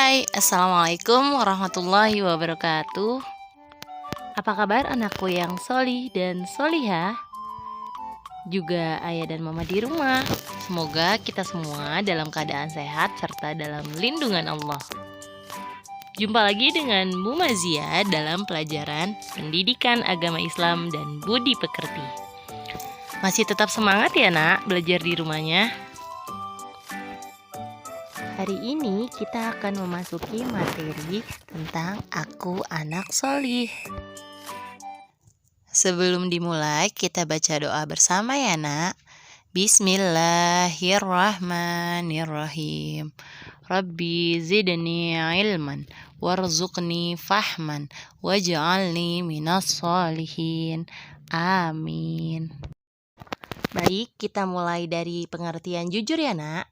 Hai, Assalamualaikum warahmatullahi wabarakatuh. Apa kabar anakku yang solih dan solihah? Juga ayah dan mama di rumah. Semoga kita semua dalam keadaan sehat serta dalam lindungan Allah. Jumpa lagi dengan Bu Mazia dalam pelajaran Pendidikan Agama Islam dan Budi Pekerti. Masih tetap semangat ya nak belajar di rumahnya? Hari ini kita akan memasuki materi tentang Aku Anak Solih. Sebelum dimulai, kita baca doa bersama ya nak. Bismillahirrahmanirrahim. Rabbi zidni ilman, warzuqni fahman, waj'alni minas solihin. Amin. Baik, kita mulai dari pengertian jujur ya nak.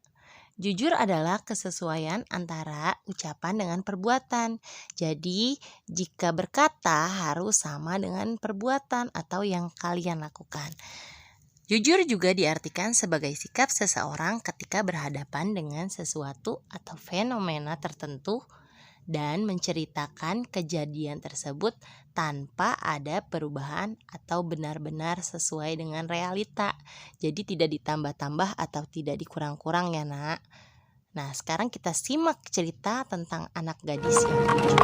Jujur adalah kesesuaian antara ucapan dengan perbuatan. Jadi, jika berkata harus sama dengan perbuatan atau yang kalian lakukan. Jujur juga diartikan sebagai sikap seseorang ketika berhadapan dengan sesuatu atau fenomena tertentu dan menceritakan kejadian tersebut tanpa ada perubahan atau benar-benar sesuai dengan realita. Jadi tidak ditambah-tambah atau tidak dikurang-kurang ya nak. Nah, sekarang kita simak cerita tentang anak gadis yang jujur.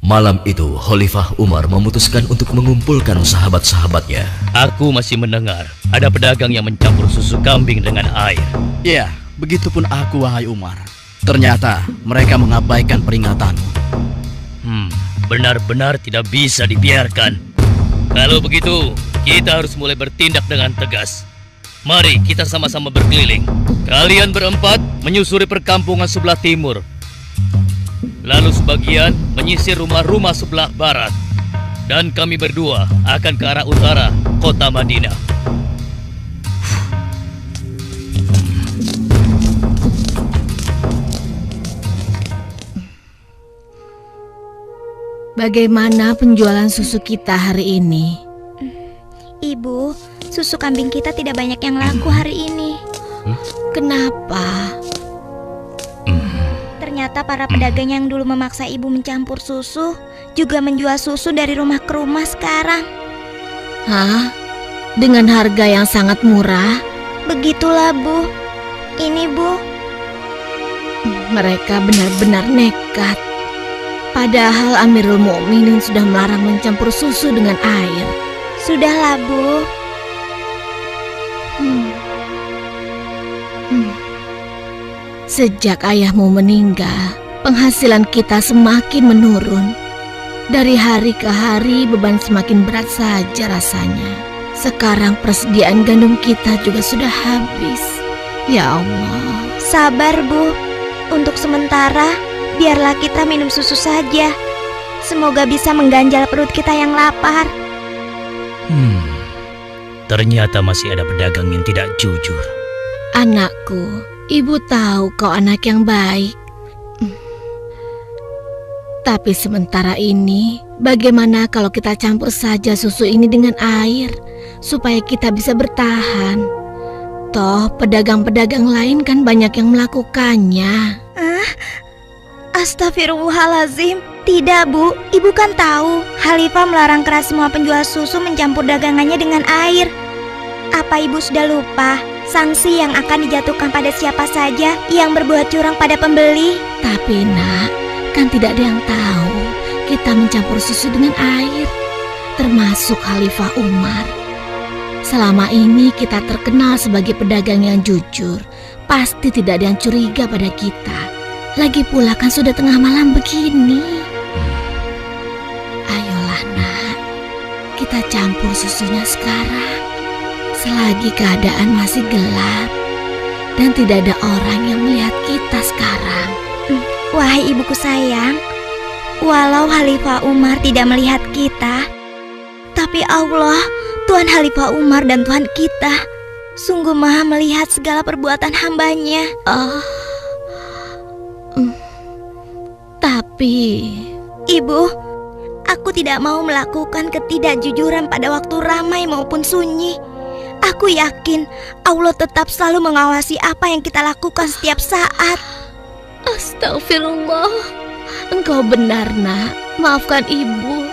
Malam itu, Khalifah Umar memutuskan untuk mengumpulkan sahabat-sahabatnya. Aku masih mendengar ada pedagang yang mencampur susu kambing dengan air. Ya, begitupun aku, wahai Umar. Ternyata mereka mengabaikan peringatanmu. Benar-benar tidak bisa dibiarkan. Kalau begitu, kita harus mulai bertindak dengan tegas. Mari kita sama-sama berkeliling. Kalian berempat menyusuri perkampungan sebelah timur. Lalu sebagian menyisir rumah-rumah sebelah barat. Dan kami berdua akan ke arah utara, kota Madinah. Bagaimana penjualan susu kita hari ini? Ibu, susu kambing kita tidak banyak yang laku hari ini. Kenapa? Ternyata para pedagang yang dulu memaksa ibu mencampur susu juga menjual susu dari rumah ke rumah sekarang. Hah? Dengan harga yang sangat murah? Begitulah, Bu. Ini, Bu. Mereka benar-benar nekat. Padahal Amirul Mukminin sudah melarang mencampur susu dengan air. Sudahlah, Bu. Sejak ayahmu meninggal, penghasilan kita semakin menurun. Dari hari ke hari beban semakin berat saja rasanya. Sekarang persediaan gandum kita juga sudah habis. Ya Allah. Sabar, Bu. Untuk sementara, biarlah kita minum susu saja. Semoga bisa mengganjal perut kita yang lapar. Ternyata masih ada pedagang yang tidak jujur. Anakku, ibu tahu kau anak yang baik. Tapi sementara ini, bagaimana kalau kita campur saja susu ini dengan air, supaya kita bisa bertahan? Toh, pedagang-pedagang lain kan banyak yang melakukannya. Astagfirullahalazim. Tidak, Bu. Ibu kan tahu Khalifah melarang keras semua penjual susu mencampur dagangannya dengan air. Apa ibu sudah lupa sanksi yang akan dijatuhkan pada siapa saja yang berbuat curang pada pembeli? Tapi nak, kan tidak ada yang tahu kita mencampur susu dengan air, termasuk Khalifah Umar. Selama ini kita terkenal sebagai pedagang yang jujur. Pasti tidak ada yang curiga pada kita. Lagi pula kan sudah tengah malam begini. Ayolah nak, kita campur susunya sekarang. Selagi keadaan masih gelap dan tidak ada orang yang melihat kita sekarang. Wahai ibuku sayang, walau Khalifah Umar tidak melihat kita, tapi Allah, Tuhan Khalifah Umar dan Tuhan kita, sungguh maha melihat segala perbuatan hambanya. Tapi Ibu, aku tidak mau melakukan ketidakjujuran pada waktu ramai maupun sunyi. Aku yakin Allah tetap selalu mengawasi apa yang kita lakukan setiap saat. Astagfirullah. Engkau benar, Nak. Maafkan ibu.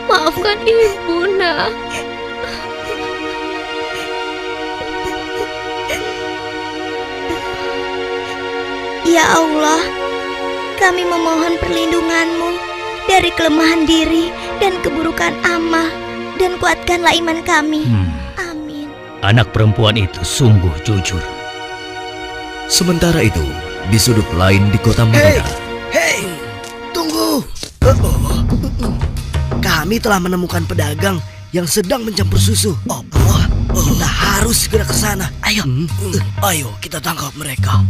Maafkan ibu, Nak. Ya Allah, kami memohon perlindungan-Mu dari kelemahan diri dan keburukan amal, dan kuatkanlah iman kami. Amin. Anak perempuan itu sungguh jujur. Sementara itu, di sudut lain di kota Madinah, Hei, tunggu. Kami telah menemukan pedagang yang sedang mencampur susu. Kita harus segera ke sana. Ayo, ayo kita tangkap mereka.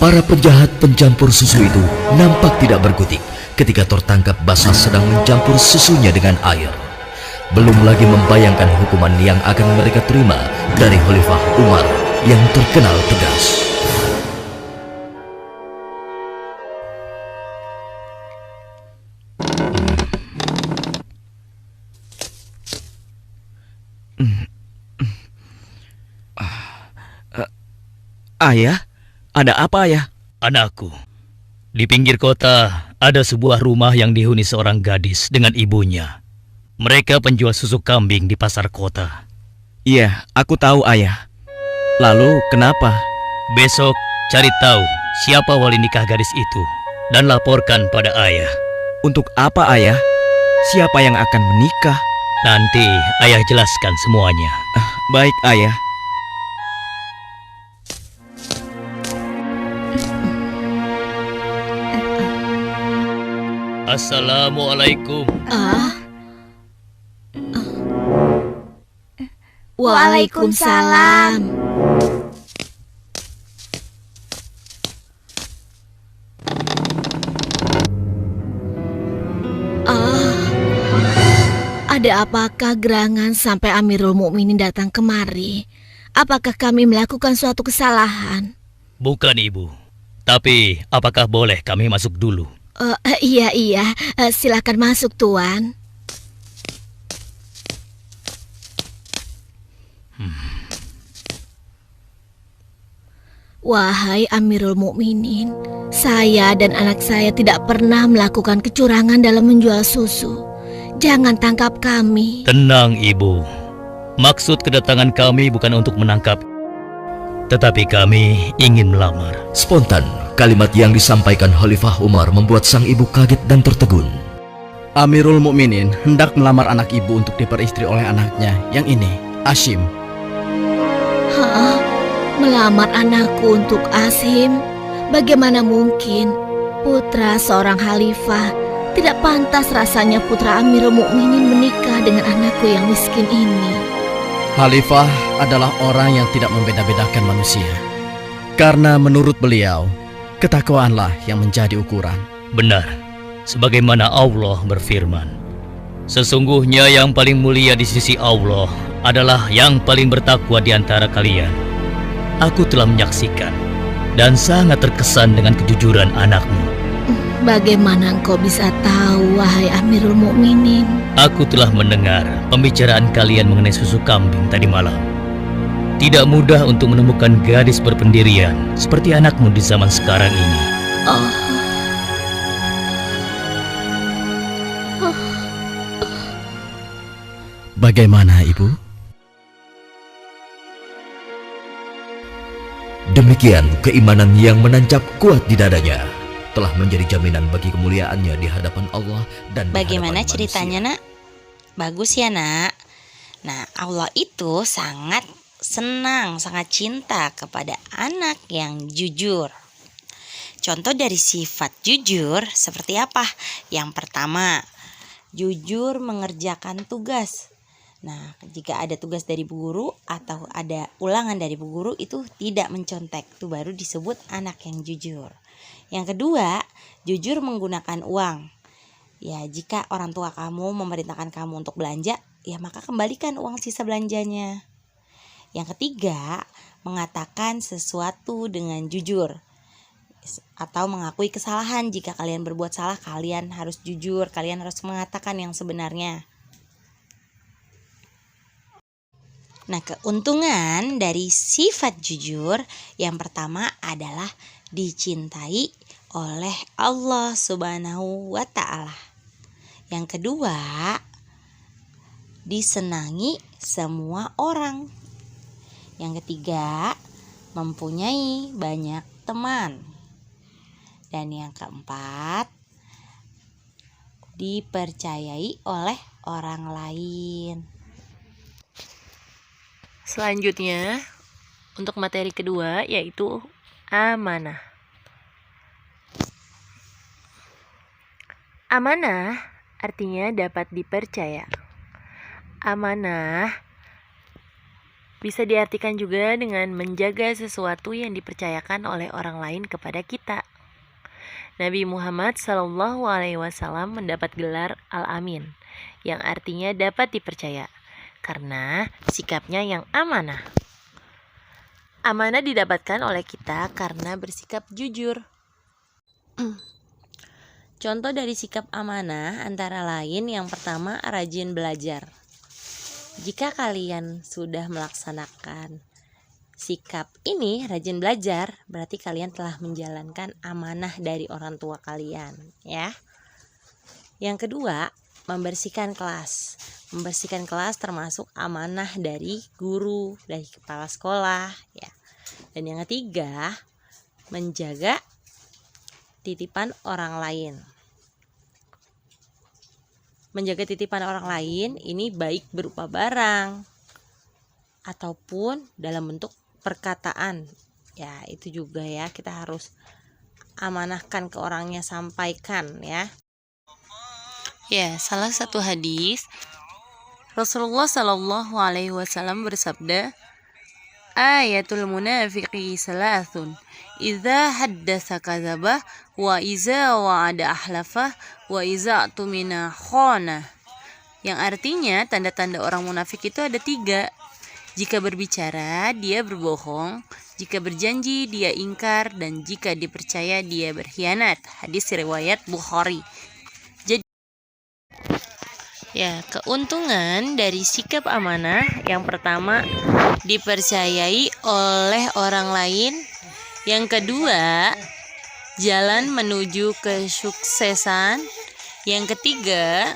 para penjahat pencampur susu itu nampak tidak berkutik ketika tertangkap basah sedang mencampur susunya dengan air. Belum lagi membayangkan hukuman yang akan mereka terima dari Khalifah Umar yang terkenal tegas. Ayah, ada apa ayah? Anakku, di pinggir kota ada sebuah rumah yang dihuni seorang gadis dengan ibunya. Mereka penjual susu kambing di pasar kota. Iya, aku tahu ayah. Lalu kenapa? Besok cari tahu siapa wali nikah gadis itu dan laporkan pada ayah. Untuk apa ayah? Siapa yang akan menikah? Nanti ayah jelaskan semuanya. Baik ayah. Assalamualaikum. Waalaikumsalam. Ada apakah gerangan sampai Amirul Mukminin datang kemari? Apakah kami melakukan suatu kesalahan? Bukan ibu. Tapi apakah boleh kami masuk dulu? Iya, silakan masuk Tuan. Wahai Amirul Mukminin, saya dan anak saya tidak pernah melakukan kecurangan dalam menjual susu. Jangan tangkap kami. Tenang ibu. Maksud kedatangan kami bukan untuk menangkap, tetapi kami ingin melamar. Spontan, kalimat yang disampaikan Khalifah Umar membuat sang ibu kaget dan tertegun. Amirul Mukminin hendak melamar anak ibu untuk diperistri oleh anaknya yang ini, Hashim. Hah? Melamar anakku untuk Hashim? Bagaimana mungkin? Putra seorang khalifah. Tidak pantas rasanya putra Amirul Mukminin menikah dengan anakku yang miskin ini. Khalifah adalah orang yang tidak membeda-bedakan manusia. Karena menurut beliau, ketakwaanlah yang menjadi ukuran. Benar, sebagaimana Allah berfirman, sesungguhnya yang paling mulia di sisi Allah adalah yang paling bertakwa di antara kalian. Aku telah menyaksikan dan sangat terkesan dengan kejujuran anakmu. Bagaimana engkau bisa tahu, wahai Amirul Mukminin? Aku telah mendengar pembicaraan kalian mengenai susu kambing tadi malam. Tidak mudah untuk menemukan gadis berpendirian seperti anakmu di zaman sekarang ini. Bagaimana ibu? Demikian keimanan yang menancap kuat di dadanya telah menjadi jaminan bagi kemuliaannya di hadapan Allah dan di Bagaimana hadapan ceritanya, manusia. Nak? Bagus ya, Nak. Nah, Allah itu sangat senang, sangat cinta kepada anak yang jujur. Contoh dari sifat jujur seperti apa? Yang pertama, jujur mengerjakan tugas. Nah, jika ada tugas dari bu guru atau ada ulangan dari bu guru itu tidak mencontek. Itu baru disebut anak yang jujur. Yang kedua, jujur menggunakan uang. Ya, jika orang tua kamu memerintahkan kamu untuk belanja, ya maka kembalikan uang sisa belanjanya. Yang ketiga, mengatakan sesuatu dengan jujur atau mengakui kesalahan. Jika kalian berbuat salah, kalian harus jujur, kalian harus mengatakan yang sebenarnya. Nah, keuntungan dari sifat jujur yang pertama adalah dicintai oleh Allah Subhanahu wa Ta'ala. Yang kedua, disenangi semua orang. Yang ketiga, mempunyai banyak teman. Dan yang keempat, dipercayai oleh orang lain. Selanjutnya, untuk materi kedua yaitu amanah. Amanah artinya dapat dipercaya. Amanah bisa diartikan juga dengan menjaga sesuatu yang dipercayakan oleh orang lain kepada kita. Nabi Muhammad SAW mendapat gelar Al-Amin, yang artinya dapat dipercaya, karena sikapnya yang amanah. Amanah didapatkan oleh kita karena bersikap jujur. Contoh dari sikap amanah antara lain yang pertama, rajin belajar. Jika kalian sudah melaksanakan sikap ini, rajin belajar, berarti kalian telah menjalankan amanah dari orang tua kalian, ya. Yang kedua, membersihkan kelas. Membersihkan kelas termasuk amanah dari guru, dari kepala sekolah, ya. Dan yang ketiga, menjaga titipan orang lain. Menjaga titipan orang lain ini baik berupa barang ataupun dalam bentuk perkataan. Ya, itu juga ya, kita harus amanahkan ke orangnya, sampaikan ya. Ya, salah satu hadis Rasulullah Shallallahu Alaihi Wasallam bersabda, ayatul munafiqi salasun, idza haddatsa kadzaba, wa idza wa'ada ahlafa, wa idza tumina khana. Yang artinya tanda-tanda orang munafik itu ada 3. Jika berbicara dia berbohong, jika berjanji dia ingkar, dan jika dipercaya dia berkhianat. Hadis riwayat Bukhari. Ya, keuntungan dari sikap amanah yang pertama, dipercayai oleh orang lain. Yang kedua, jalan menuju kesuksesan. Yang ketiga,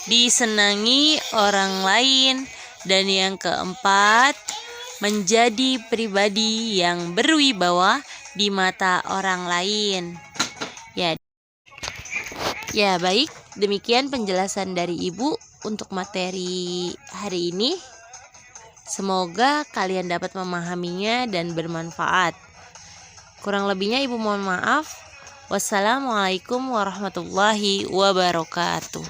disenangi orang lain. Dan yang keempat, menjadi pribadi yang berwibawa di mata orang lain. Ya, baik. Demikian penjelasan dari Ibu untuk materi hari ini. Semoga kalian dapat memahaminya dan bermanfaat. Kurang lebihnya Ibu mohon maaf. Wassalamualaikum warahmatullahi wabarakatuh.